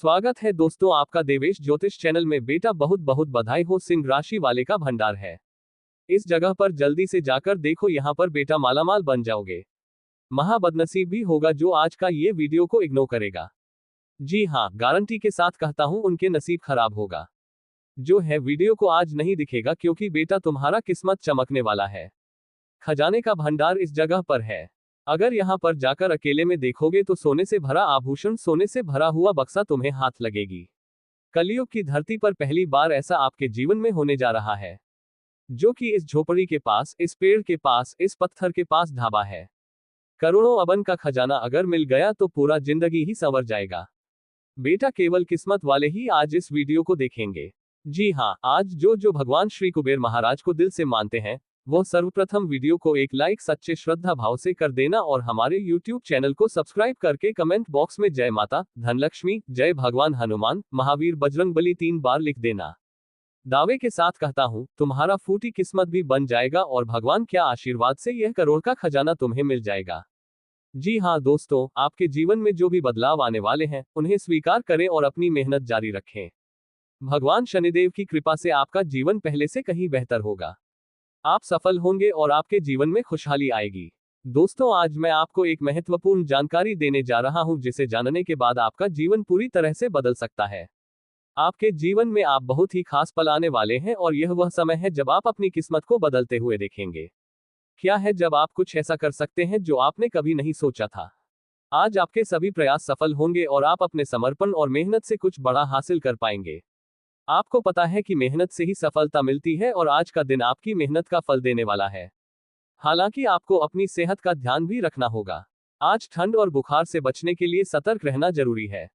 स्वागत है दोस्तों आपका देवेश ज्योतिष चैनल में। बेटा बहुत बहुत बधाई हो, सिंह राशि वाले का भंडार है। इस जगह पर जल्दी से जाकर देखो, यहाँ पर बेटा मालामाल बन जाओगे। महा बदनसीब भी होगा जो आज का ये वीडियो को इग्नोर करेगा। जी हाँ, गारंटी के साथ कहता हूँ उनके नसीब खराब होगा। जो है वीडियो को आज नहीं दिखेगा क्योंकि बेटा तुम्हारा किस्मत चमकने वाला है। खजाने का भंडार इस जगह पर है। अगर यहाँ पर जाकर अकेले में देखोगे तो सोने से भरा आभूषण, सोने से भरा हुआ बक्सा तुम्हें हाथ लगेगी। कलयुग की धरती पर पहली बार ऐसा आपके जीवन में होने जा रहा है, जो कि इस झोपड़ी के पास, इस पेड़ के पास, इस पत्थर के पास ढाबा है। करोड़ों अबन का खजाना अगर मिल गया तो पूरा जिंदगी ही संवर जाएगा। बेटा केवल किस्मत वाले ही आज इस वीडियो को देखेंगे। जी हाँ, आज जो भगवान श्री कुबेर महाराज को दिल से मानते हैं वो सर्वप्रथम वीडियो को एक लाइक सच्चे श्रद्धा भाव से कर देना और हमारे YouTube चैनल को सब्सक्राइब करके कमेंट बॉक्स में जय माता धनलक्ष्मी, जय भगवान हनुमान, महावीर बजरंगबली 3 बार लिख देना। दावे के साथ कहता हूँ तुम्हारा फूटी किस्मत भी बन जाएगा और भगवान क्या आशीर्वाद से यह करोड़ का खजाना तुम्हें मिल जाएगा। जी हाँ दोस्तों, आपके जीवन में जो भी बदलाव आने वाले हैं उन्हें स्वीकार करें और अपनी मेहनत जारी रखें। भगवान शनिदेव की कृपा से आपका जीवन पहले से कहीं बेहतर होगा। आप सफल होंगे और आपके जीवन में खुशहाली आएगी। दोस्तों, आज मैं आपको एक महत्वपूर्ण जानकारी देने जा रहा हूं जिसे जानने के बाद आपका जीवन पूरी तरह से बदल सकता है। आपके जीवन में आप बहुत ही खास पल आने वाले हैं और यह वह समय है जब आप अपनी किस्मत को बदलते हुए देखेंगे। क्या है जब आप कुछ ऐसा कर सकते हैं जो आपने कभी नहीं सोचा था। आज आपके सभी प्रयास सफल होंगे और आप अपने समर्पण और मेहनत से कुछ बड़ा हासिल कर पाएंगे। आपको पता है कि मेहनत से ही सफलता मिलती है और आज का दिन आपकी मेहनत का फल देने वाला है। हालांकि आपको अपनी सेहत का ध्यान भी रखना होगा। आज ठंड और बुखार से बचने के लिए सतर्क रहना जरूरी है।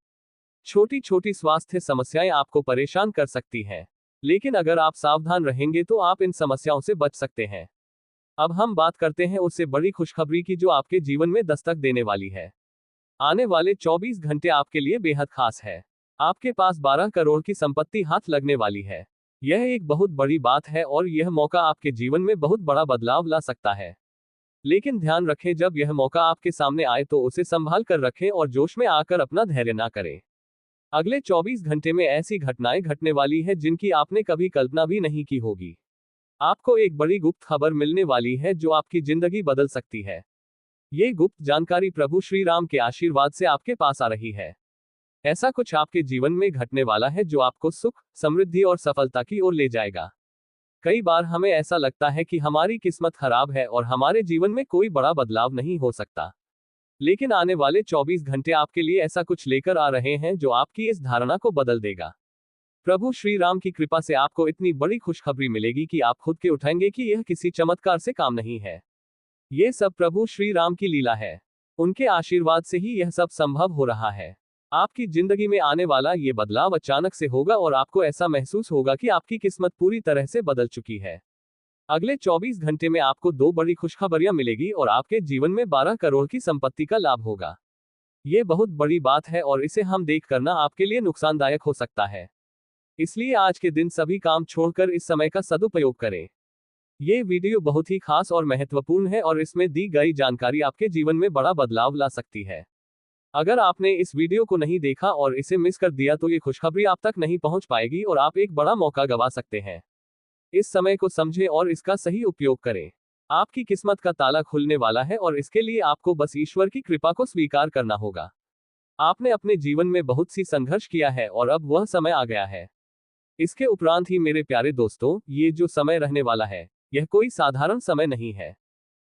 छोटी छोटी स्वास्थ्य समस्याएं आपको परेशान कर सकती हैं, लेकिन अगर आप सावधान रहेंगे तो आप इन समस्याओं से बच सकते हैं। अब हम बात करते हैं उससे बड़ी खुशखबरी की जो आपके जीवन में दस्तक देने वाली है। आने वाले 24 घंटे आपके लिए बेहद खास है। आपके पास 12 करोड़ की संपत्ति हाथ लगने वाली है। यह एक बहुत बड़ी बात है और यह मौका आपके जीवन में बहुत बड़ा बदलाव ला सकता है। लेकिन ध्यान रखें, जब यह मौका आपके सामने आए तो उसे संभाल कर रखें और जोश में आकर अपना धैर्य ना करें। अगले 24 घंटे में ऐसी घटनाएं घटने वाली है जिनकी आपने कभी कल्पना भी नहीं की होगी। आपको एक बड़ी गुप्त खबर मिलने वाली है जो आपकी जिंदगी बदल सकती है। ये गुप्त जानकारी प्रभु श्री राम के आशीर्वाद से आपके पास आ रही है। ऐसा कुछ आपके जीवन में घटने वाला है जो आपको सुख, समृद्धि और सफलता की ओर ले जाएगा। कई बार हमें ऐसा लगता है कि हमारी किस्मत खराब है और हमारे जीवन में कोई बड़ा बदलाव नहीं हो सकता। लेकिन आने वाले 24 घंटे आपके लिए ऐसा कुछ लेकर आ रहे हैं जो आपकी इस धारणा को बदल देगा। प्रभु श्री राम की कृपा से आपको इतनी बड़ी खुशखबरी मिलेगी कि आप खुद के उठाएंगे कि यह किसी चमत्कार से काम नहीं है। ये सब प्रभु श्री राम की लीला है। उनके आशीर्वाद से ही यह सब संभव हो रहा है। आपकी जिंदगी में आने वाला ये बदलाव अचानक से होगा और आपको ऐसा महसूस होगा कि आपकी किस्मत पूरी तरह से बदल चुकी है। अगले 24 घंटे में आपको 2 बड़ी खुशखबरियां मिलेगी और आपके जीवन में 12 करोड़ की संपत्ति का लाभ होगा। ये बहुत बड़ी बात है और इसे हम देख करना आपके लिए नुकसानदायक हो सकता है। इसलिए आज के दिन सभी काम छोड़कर इस समय का सदुपयोग करें। ये वीडियो बहुत ही खास और महत्वपूर्ण है और इसमें दी गई जानकारी आपके जीवन में बड़ा बदलाव ला सकती है। अगर आपने इस वीडियो को नहीं देखा और इसे मिस कर दिया तो ये खुशखबरी आप तक नहीं पहुंच पाएगी और आप एक बड़ा मौका गंवा सकते हैं। इस समय को समझें और इसका सही उपयोग करें। आपकी किस्मत का ताला खुलने वाला है और इसके लिए आपको बस ईश्वर की कृपा को स्वीकार करना होगा। आपने अपने जीवन में बहुत सी संघर्ष किया है और अब वह समय आ गया है। इसके उपरांत ही मेरे प्यारे दोस्तों, ये जो समय रहने वाला है यह कोई साधारण समय नहीं है।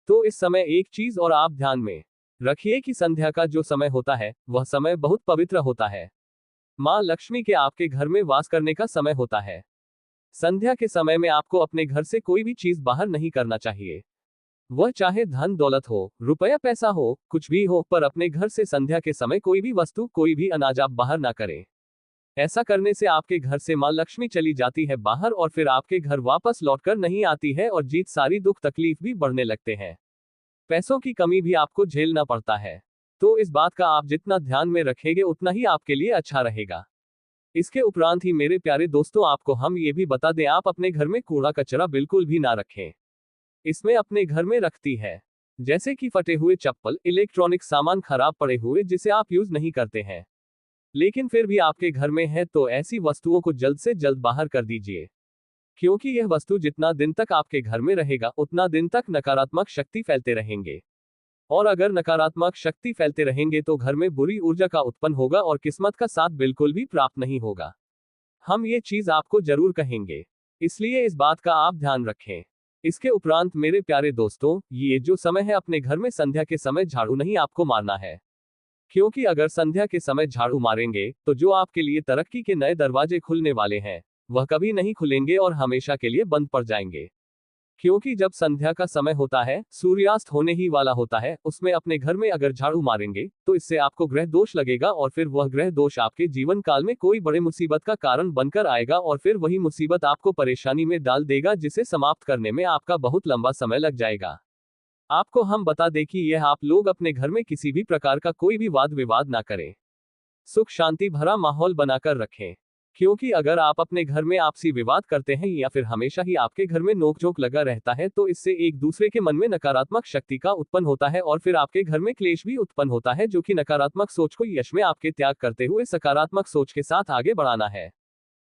तो इस समय एक चीज और आप ध्यान में रखिए कि संध्या का जो समय होता है वह समय बहुत पवित्र होता है। माँ लक्ष्मी के आपके घर में वास करने का समय होता है। संध्या के समय में आपको अपने घर से कोई भी चीज बाहर नहीं करना चाहिए। वह चाहे धन दौलत हो, रुपया पैसा हो, कुछ भी हो, पर अपने घर से संध्या के समय कोई भी वस्तु, कोई भी अनाज आप बाहर ना करें। ऐसा करने से आपके घर से माँ लक्ष्मी चली जाती है बाहर और फिर आपके घर वापस लौटकर नहीं आती है और जीत सारी दुख तकलीफ भी बढ़ने लगते हैं। पैसों की कमी भी आपको झेलना पड़ता है। तो इस बात का आप जितना ध्यान में रखेंगे उतना ही आपके लिए अच्छा रहेगा। इसके उपरांत ही मेरे प्यारे दोस्तों, आपको हम ये भी बता दें, आप अपने घर में कूड़ा कचरा बिल्कुल भी ना रखें। इसमें अपने घर में रखती है जैसे कि फटे हुए चप्पल, इलेक्ट्रॉनिक सामान, खराब पड़े हुए जिसे आप यूज नहीं करते हैं। लेकिन फिर भी आपके घर में है तो ऐसी वस्तुओं को जल्द से जल्द बाहर कर दीजिए, क्योंकि यह वस्तु जितना दिन तक आपके घर में रहेगा उतना दिन तक नकारात्मक शक्ति फैलते रहेंगे। और अगर नकारात्मक शक्ति फैलते रहेंगे तो घर में बुरी ऊर्जा का उत्पन्न होगा और किस्मत का साथ बिल्कुल भी प्राप्त नहीं होगा। हम ये चीज आपको जरूर कहेंगे, इसलिए इस बात का आप ध्यान रखें। इसके उपरांत मेरे प्यारे दोस्तों, ये जो समय है अपने घर में संध्या के समय झाड़ू नहीं आपको मारना है, क्योंकि अगर संध्या के समय झाड़ू मारेंगे तो जो आपके लिए तरक्की के नए दरवाजे खुलने वाले हैं वह कभी नहीं खुलेंगे और हमेशा के लिए बंद पड़ जाएंगे। क्योंकि जब संध्या का समय होता है, सूर्यास्त होने ही वाला होता है, उसमें अपने घर में अगर झाड़ू मारेंगे तो इससे आपको ग्रह दोष लगेगा और फिर वह ग्रह दोष आपके जीवन काल में कोई बड़े मुसीबत का कारण बनकर आएगा और फिर वही मुसीबत आपको परेशानी में डाल देगा, जिसे समाप्त करने में आपका बहुत लंबा समय लग जाएगा। आपको हम बता दें कि यह आप लोग अपने घर में किसी भी प्रकार का कोई भी वाद विवाद ना करें, सुख शांति भरा माहौल बनाकर रखें। क्योंकि अगर आप अपने घर में आपसी विवाद करते हैं या फिर हमेशा ही आपके घर में नोकझोंक लगा रहता है तो इससे एक दूसरे के मन में नकारात्मक शक्ति का उत्पन्न होता है और फिर आपके घर में क्लेश भी उत्पन्न होता है, जो कि नकारात्मक सोच को यश में आपके त्याग करते हुए सकारात्मक सोच के साथ आगे बढ़ाना है।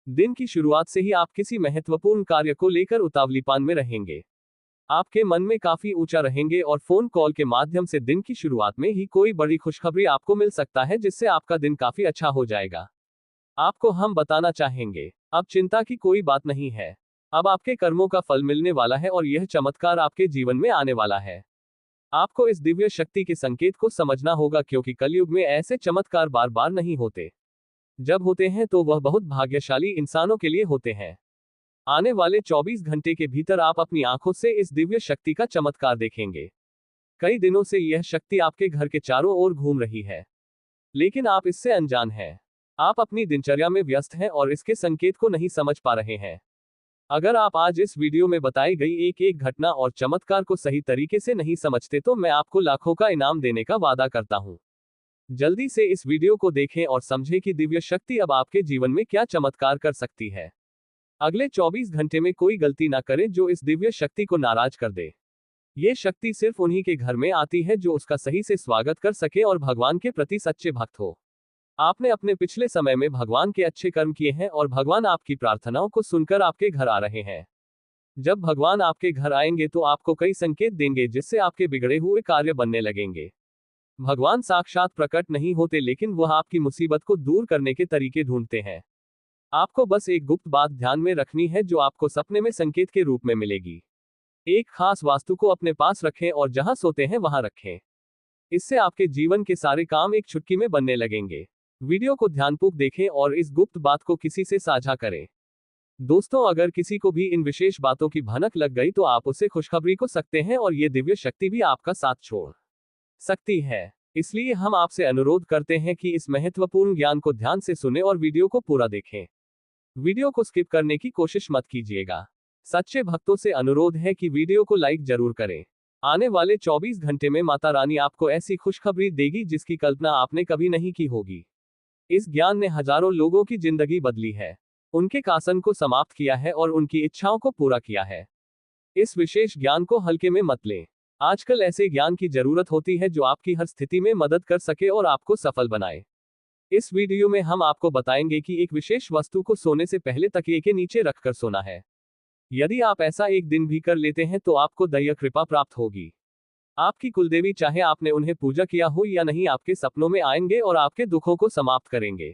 दिन की शुरुआत से ही आप किसी महत्वपूर्ण कार्य को लेकर उतावलीपन में रहेंगे, आपके मन में काफी ऊंचा रहेंगे और फोन कॉल के माध्यम से दिन की शुरुआत में ही कोई बड़ी खुशखबरी आपको मिल सकता है, जिससे आपका दिन काफी अच्छा हो जाएगा। आपको हम बताना चाहेंगे, अब चिंता की कोई बात नहीं है, अब आपके कर्मों का फल मिलने वाला है और यह चमत्कार आपके जीवन में आने वाला है। आपको इस दिव्य शक्ति के संकेत को समझना होगा, क्योंकि कलयुग में ऐसे चमत्कार बार बार नहीं होते। जब होते हैं तो वह बहुत भाग्यशाली इंसानों के लिए होते हैं। आने वाले 24 घंटे के भीतर आप अपनी आंखों से इस दिव्य शक्ति का चमत्कार देखेंगे। कई दिनों से यह शक्ति आपके घर के चारों ओर घूम रही है, लेकिन आप इससे अनजान हैं। आप अपनी दिनचर्या में व्यस्त हैं और इसके संकेत को नहीं समझ पा रहे हैं। अगर आप आज इस वीडियो में बताई गई एक एक घटना और चमत्कार को सही तरीके से नहीं समझते तो मैं आपको लाखों का इनाम देने का वादा करता हूं। जल्दी से इस वीडियो को देखें और समझें कि दिव्य शक्ति अब आपके जीवन में क्या चमत्कार कर सकती है। अगले 24 घंटे में कोई गलती ना करें जो इस दिव्य शक्ति को नाराज कर दे। ये शक्ति सिर्फ उन्हीं के घर में आती है जो उसका सही से स्वागत कर सके और भगवान के प्रति सच्चे भक्त हो। आपने अपने पिछले समय में भगवान के अच्छे कर्म किए हैं और भगवान आपकी प्रार्थनाओं को सुनकर आपके घर आ रहे हैं। जब भगवान आपके घर आएंगे तो आपको कई संकेत देंगे, जिससे आपके बिगड़े हुए कार्य बनने लगेंगे। भगवान साक्षात प्रकट नहीं होते, लेकिन वह आपकी मुसीबत को दूर करने के तरीके ढूंढते हैं। आपको बस एक गुप्त बात ध्यान में रखनी है जो आपको सपने में संकेत के रूप में मिलेगी। एक खास वास्तु को अपने पास रखें और जहां सोते हैं वहां रखें। इससे आपके जीवन के सारे काम एक चुटकी में बनने लगेंगे। वीडियो को ध्यानपूर्वक देखें और इस गुप्त बात को किसी से साझा करें। दोस्तों, अगर किसी को भी इन विशेष बातों की भनक लग गई तो आप उसे खुशखबरी को सकते हैं और ये दिव्य शक्ति भी आपका साथ छोड़ सकती है। इसलिए हम आपसे अनुरोध करते हैं कि इस महत्वपूर्ण ज्ञान को ध्यान से सुने और वीडियो को पूरा देखें। वीडियो को स्किप करने की कोशिश मत कीजिएगा। सच्चे भक्तों से अनुरोध है कि वीडियो को लाइक जरूर करें। आने वाले 24 घंटे में माता रानी आपको ऐसी खुशखबरी देगी जिसकी कल्पना आपने कभी नहीं की होगी। इस ज्ञान ने हजारों लोगों की जिंदगी बदली है, उनके कासन को समाप्त किया है और उनकी इच्छाओं को पूरा किया है। इस विशेष ज्ञान को हल्के में मत लें। आजकल ऐसे ज्ञान की जरूरत होती है जो आपकी हर स्थिति में मदद कर सके और आपको सफल बनाए। इस वीडियो में हम आपको बताएंगे कि एक विशेष वस्तु को सोने से पहले तकिए के नीचे रखकर सोना है। यदि आप ऐसा एक दिन भी कर लेते हैं तो आपको दैव कृपा प्राप्त होगी। आपकी कुलदेवी, चाहे आपने उन्हें पूजा किया हो या नहीं, आपके सपनों में आएंगे और आपके दुखों को समाप्त करेंगे।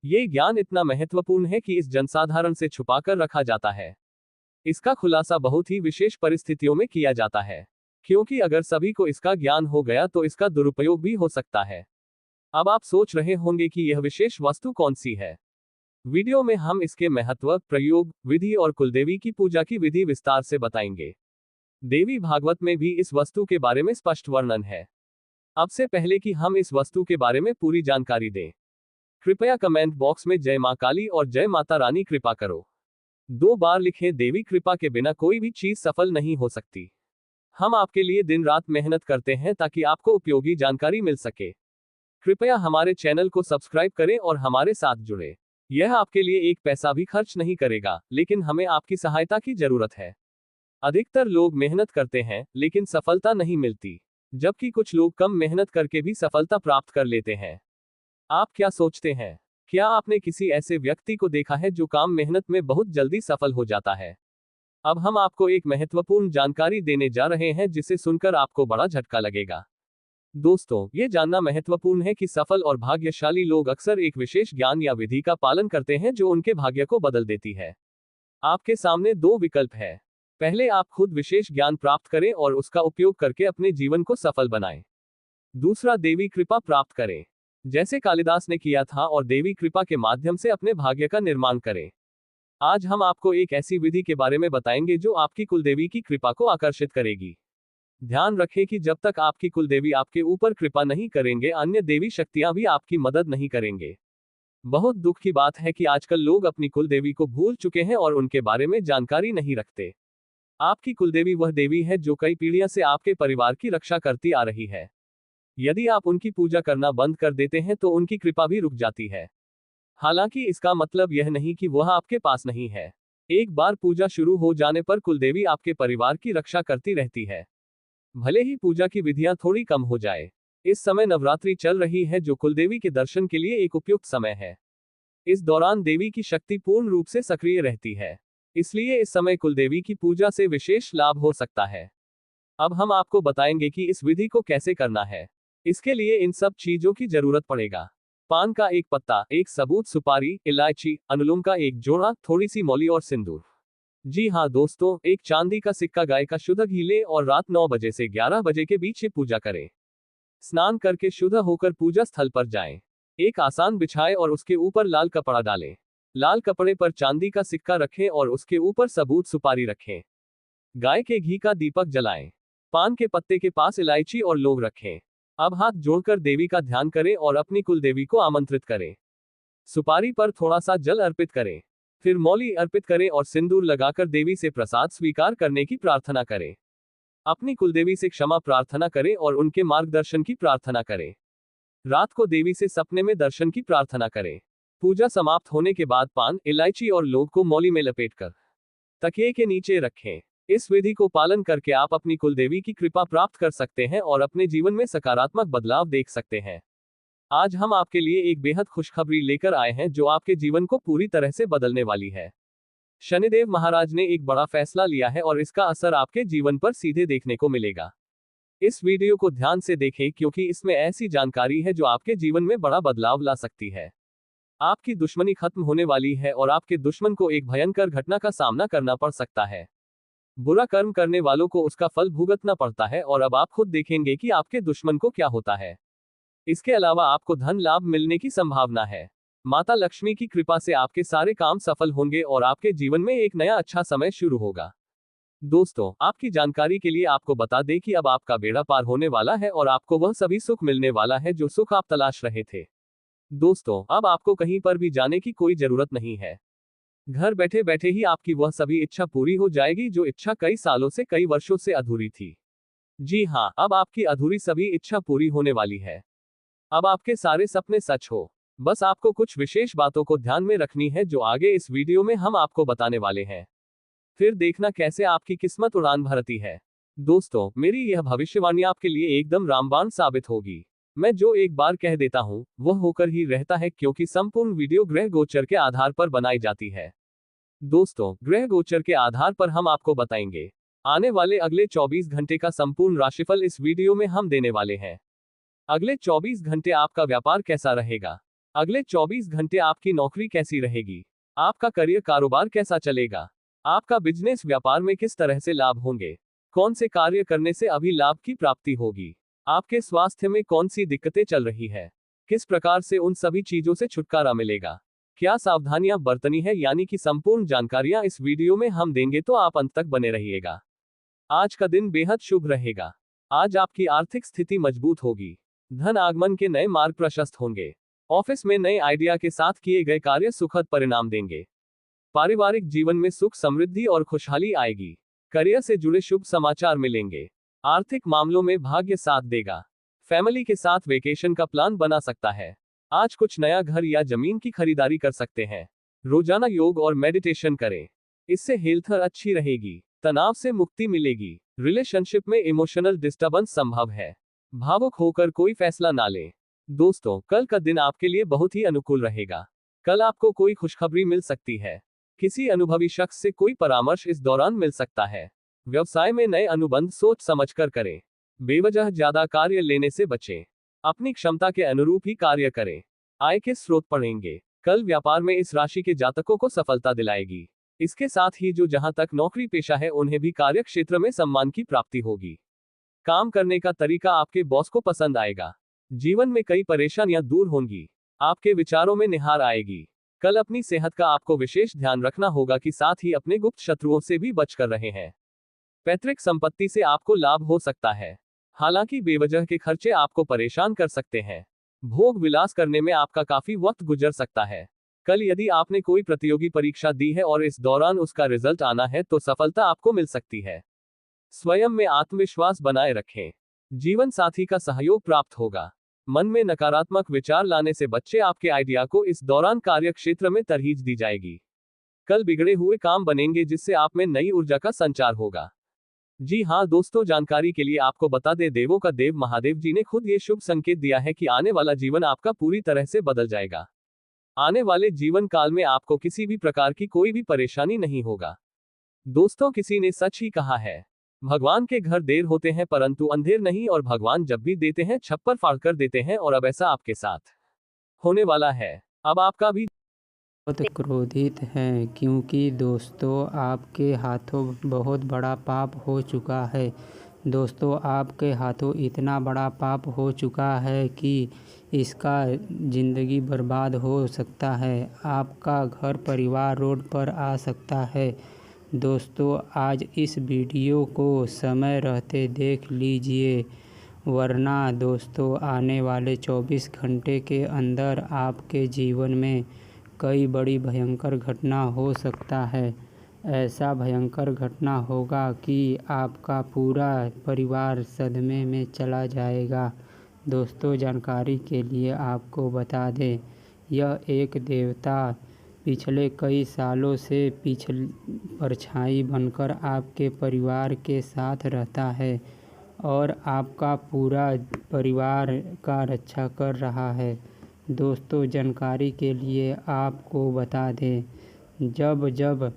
ये ज्ञान इतना महत्वपूर्ण है कि इस जनसाधारण से छुपाकर रखा जाता है। इसका खुलासा बहुत ही विशेष परिस्थितियों में किया जाता है, क्योंकि अगर सभी को इसका ज्ञान हो गया तो इसका दुरुपयोग भी हो सकता है। अब आप सोच रहे होंगे कि यह विशेष वस्तु कौन सी है। वीडियो में हम इसके महत्व, प्रयोग, विधि और कुलदेवी की पूजा की विधि विस्तार से बताएंगे। देवी भागवत में भी इस वस्तु के बारे में स्पष्ट वर्णन है। अब से पहले कि हम इस वस्तु के बारे में पूरी जानकारी दें, कृपया कमेंट बॉक्स में जय मां काली और जय माता रानी कृपा करो 2 बार लिखें। देवी कृपा के बिना कोई भी चीज सफल नहीं हो सकती। हम आपके लिए दिन रात मेहनत करते हैं ताकि आपको उपयोगी जानकारी मिल सके। कृपया हमारे चैनल को सब्सक्राइब करें और हमारे साथ जुड़े। यह आपके लिए एक पैसा भी खर्च नहीं करेगा, लेकिन हमें आपकी सहायता की जरूरत है। अधिकतर लोग मेहनत करते हैं लेकिन सफलता नहीं मिलती, जबकि कुछ लोग कम मेहनत करके भी सफलता प्राप्त कर लेते हैं। आप क्या सोचते हैं? क्या आपने किसी ऐसे व्यक्ति को देखा है जो काम मेहनत में बहुत जल्दी सफल हो जाता है? अब हम आपको एक महत्वपूर्ण जानकारी देने जा रहे हैं जिसे सुनकर आपको बड़ा झटका लगेगा। दोस्तों, ये जानना महत्वपूर्ण है कि सफल और भाग्यशाली लोग अक्सर एक विशेष ज्ञान या विधि का पालन करते हैं जो उनके भाग्य को बदल देती है। आपके सामने दो विकल्प है। पहले, आप खुद विशेष ज्ञान प्राप्त करें और उसका उपयोग करके अपने जीवन को सफल बनाएं। दूसरा, देवी कृपा प्राप्त करें, जैसे कालिदास ने किया था, और देवी कृपा के माध्यम से अपने भाग्य का निर्माण करें। आज हम आपको एक ऐसी विधि के बारे में बताएंगे जो आपकी कुलदेवी की कृपा को आकर्षित करेगी। ध्यान रखें कि जब तक आपकी कुलदेवी आपके ऊपर कृपा नहीं करेंगे, अन्य देवी शक्तियां भी आपकी मदद नहीं करेंगे। बहुत दुख की बात है कि आजकल लोग अपनी कुलदेवी को भूल चुके हैं और उनके बारे में जानकारी नहीं रखते। आपकी कुलदेवी वह देवी है जो कई पीढ़ियों से आपके परिवार की रक्षा करती आ रही है। यदि आप उनकी पूजा करना बंद कर देते हैं तो उनकी कृपा भी रुक जाती है। हालांकि इसका मतलब यह नहीं कि वह आपके पास नहीं है। एक बार पूजा शुरू हो जाने पर कुलदेवी आपके परिवार की रक्षा करती रहती है, भले ही पूजा की विधियां थोड़ी कम हो जाए। इस समय नवरात्रि चल रही है, जो कुलदेवी के दर्शन के लिए एक उपयुक्त समय है। इस दौरान देवी की शक्ति पूर्ण रूप से सक्रिय रहती है, इसलिए इस समय कुलदेवी की पूजा से विशेष लाभ हो सकता है। अब हम आपको बताएंगे कि इस विधि को कैसे करना है। इसके लिए इन सब चीजों की जरूरत पड़ेगा। पान का एक पत्ता, एक सबूत सुपारी, इलायची, अनुलोम का एक जोड़ा, थोड़ी सी मौली और सिंदूर। जी हाँ दोस्तों, एक चांदी का सिक्का, गाय का शुद्ध घी लें और रात 9 बजे से 11 बजे के बीच पूजा करें। स्नान करके शुद्ध होकर पूजा स्थल पर जाएं। एक आसान बिछाएं और उसके ऊपर लाल कपड़ा डालें। लाल कपड़े पर चांदी का सिक्का रखें और उसके ऊपर सबूत सुपारी रखें। गाय के घी का दीपक जलाएं। पान के पत्ते के पास इलायची और लौंग रखें। अब हाथ जोड़कर देवी का ध्यान करें और अपनी कुल देवी को आमंत्रित करें। सुपारी पर थोड़ा सा जल अर्पित करें, फिर मौली अर्पित करें और सिंदूर लगाकर देवी से प्रसाद स्वीकार करने की प्रार्थना करें। अपनी कुलदेवी से क्षमा प्रार्थना करें और उनके मार्गदर्शन की प्रार्थना करें। रात को देवी से सपने में दर्शन की प्रार्थना करें। पूजा समाप्त होने के बाद पान, इलायची और लौंग को मौली में लपेटकर तकिए के नीचे रखें। इस विधि को पालन करके आप अपनी कुलदेवी की कृपा प्राप्त कर सकते हैं और अपने जीवन में सकारात्मक बदलाव देख सकते हैं। आज हम आपके लिए एक बेहद खुशखबरी लेकर आए हैं जो आपके जीवन को पूरी तरह से बदलने वाली है। शनिदेव महाराज ने एक बड़ा फैसला लिया है और इसका असर आपके जीवन पर सीधे देखने को मिलेगा। इस वीडियो को ध्यान से देखें क्योंकि इसमें ऐसी जानकारी है जो आपके जीवन में बड़ा बदलाव ला सकती है। आपकी दुश्मनी खत्म होने वाली है और आपके दुश्मन को एक भयंकर घटना का सामना करना पड़ सकता है। बुरा कर्म करने वालों को उसका फल भुगतना पड़ता है और अब आप खुद देखेंगे कि आपके दुश्मन को क्या होता है। इसके अलावा आपको धन लाभ मिलने की संभावना है। माता लक्ष्मी की कृपा से आपके सारे काम सफल होंगे और आपके जीवन में एक नया अच्छा समय शुरू होगा। दोस्तों, आपकी जानकारी के लिए आपको बता दें कि अब आपका बेड़ा पार होने वाला है और आपको वह सभी सुख मिलने वाला है जो सुख आप तलाश रहे थे। दोस्तों, अब आपको कहीं पर भी जाने की कोई जरूरत नहीं है। घर बैठे बैठे ही आपकी वह सभी इच्छा पूरी हो जाएगी जो इच्छा कई सालों से, कई वर्षों से अधूरी थी। जी हाँ, अब आपकी अधूरी सभी इच्छा पूरी होने वाली है। अब आपके सारे सपने सच हो। बस आपको कुछ विशेष बातों को ध्यान में रखनी है जो आगे इस वीडियो में हम आपको बताने वाले हैं। फिर देखना कैसे आपकी किस्मत उड़ान भरती है। दोस्तों, मेरी यह भविष्यवाणी आपके लिए एकदम रामबाण साबित होगी। मैं जो एक बार कह देता हूं वह होकर ही रहता है, क्योंकि संपूर्ण वीडियो ग्रह गोचर के आधार पर बनाई जाती है। दोस्तों, ग्रह गोचर के आधार पर हम आपको बताएंगे आने वाले अगले 24 घंटे का संपूर्ण राशिफल इस वीडियो में हम देने वाले हैं। अगले 24 घंटे आपका व्यापार कैसा रहेगा, अगले 24 घंटे आपकी नौकरी कैसी रहेगी, आपका करियर कारोबार कैसा चलेगा, आपका बिजनेस व्यापार में किस तरह से लाभ होंगे, कौन से कार्य करने से अभी लाभ की प्राप्ति होगी, आपके स्वास्थ्य में कौन सी दिक्कतें चल रही है, किस प्रकार से उन सभी चीजों से छुटकारा मिलेगा, क्या सावधानियां बरतनी है, यानी कि संपूर्ण जानकारियां इस वीडियो में हम देंगे, तो आप अंत तक बने रहिएगा। आज का दिन बेहद शुभ रहेगा। आज आपकी आर्थिक स्थिति मजबूत होगी, धन आगमन के नए मार्ग प्रशस्त होंगे, ऑफिस में नए आइडिया के साथ किए गए कार्य सुखद परिणाम देंगे, पारिवारिक जीवन में सुख समृद्धि और खुशहाली आएगी, करियर से जुड़े शुभ समाचार मिलेंगे, आर्थिक मामलों में भाग्य साथ देगा, फैमिली के साथ वेकेशन का प्लान बना सकता है, आज कुछ नया घर या जमीन की खरीदारी कर सकते हैं, रोजाना योग और मेडिटेशन करें, इससे हेल्थ अच्छी रहेगी, तनाव से मुक्ति मिलेगी, रिलेशनशिप में इमोशनल डिस्टर्बेंस संभव है, भावुक होकर कोई फैसला ना लें। दोस्तों, कल का दिन आपके लिए बहुत ही अनुकूल रहेगा। कल आपको कोई खुशखबरी मिल सकती है। किसी अनुभवी शख्स से कोई परामर्श इस दौरान मिल सकता है। व्यवसाय में नए अनुबंध सोच समझकर करें। बेवजह ज्यादा कार्य लेने से बचें। अपनी क्षमता के अनुरूप ही कार्य करें। आय के स्रोत बढ़ेंगे। कल व्यापार में इस राशि के जातकों को सफलता दिलाएगी। इसके साथ ही जो जहां तक नौकरी पेशा है उन्हें भी कार्य क्षेत्र में सम्मान की प्राप्ति होगी। काम करने का तरीका आपके बॉस को पसंद आएगा। जीवन में कई परेशानियां दूर होंगी। आपके विचारों में निहार आएगी। कल अपनी सेहत का आपको विशेष ध्यान रखना होगा कि साथ ही अपने गुप्त शत्रुओं से भी बच कर रहे हैं। पैतृक संपत्ति से आपको लाभ हो सकता है। हालांकि बेवजह के खर्चे आपको परेशान कर सकते हैं। भोग विलास करने में आपका काफी वक्त गुजर सकता है। कल यदि आपने कोई प्रतियोगी परीक्षा दी है और इस दौरान उसका रिजल्ट आना है तो सफलता आपको मिल सकती है। स्वयं में आत्मविश्वास बनाए रखें। जीवन साथी का सहयोग प्राप्त होगा। मन में नकारात्मक विचार लाने से बच्चे आपके आइडिया को इस दौरान कार्य क्षेत्र में तरजीह दी जाएगी। कल बिगड़े हुए काम बनेंगे जिससे आप में नई ऊर्जा का संचार होगा। जी हाँ दोस्तों, जानकारी के लिए आपको बता दें, देवों का देव महादेव जी ने खुद ये शुभ संकेत दिया है कि आने वाला जीवन आपका पूरी तरह से बदल जाएगा। आने वाले जीवन काल में आपको किसी भी प्रकार की कोई भी परेशानी नहीं होगा। दोस्तों, किसी ने सच ही कहा है, भगवान के घर देर होते हैं परंतु अंधेर नहीं, और भगवान जब भी देते हैं छप्पर फाड़ कर देते हैं, और अब ऐसा आपके साथ होने वाला है। अब आपका भी बहुत क्रोधित हैं क्योंकि दोस्तों आपके हाथों बहुत बड़ा पाप हो चुका है। दोस्तों आपके हाथों इतना बड़ा पाप हो चुका है कि इसका ज़िंदगी बर्बाद हो सकता है। आपका घर परिवार रोड पर आ सकता है। दोस्तों आज इस वीडियो को समय रहते देख लीजिए, वरना दोस्तों आने वाले 24 घंटे के अंदर आपके जीवन में कई बड़ी भयंकर घटना हो सकता है। ऐसा भयंकर घटना होगा कि आपका पूरा परिवार सदमे में चला जाएगा। दोस्तों जानकारी के लिए आपको बता दें, यह एक देवता पिछले कई सालों से परछाई बनकर आपके परिवार के साथ रहता है और आपका पूरा परिवार का रक्षा कर रहा है। दोस्तों जानकारी के लिए आपको बता दें, जब जब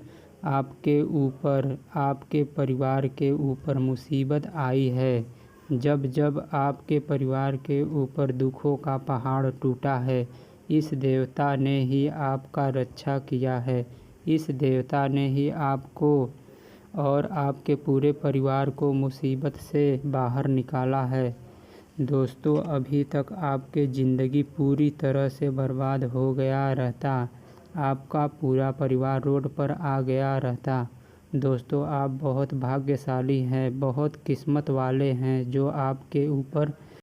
आपके ऊपर, आपके परिवार के ऊपर मुसीबत आई है, जब जब आपके परिवार के ऊपर दुखों का पहाड़ टूटा है, इस देवता ने ही आपका रक्षा किया है। इस देवता ने ही आपको और आपके पूरे परिवार को मुसीबत से बाहर निकाला है। दोस्तों अभी तक आपकी ज़िंदगी पूरी तरह से बर्बाद हो गया रहता, आपका पूरा परिवार रोड पर आ गया रहता। दोस्तों आप बहुत भाग्यशाली हैं, बहुत किस्मत वाले हैं जो आपके ऊपर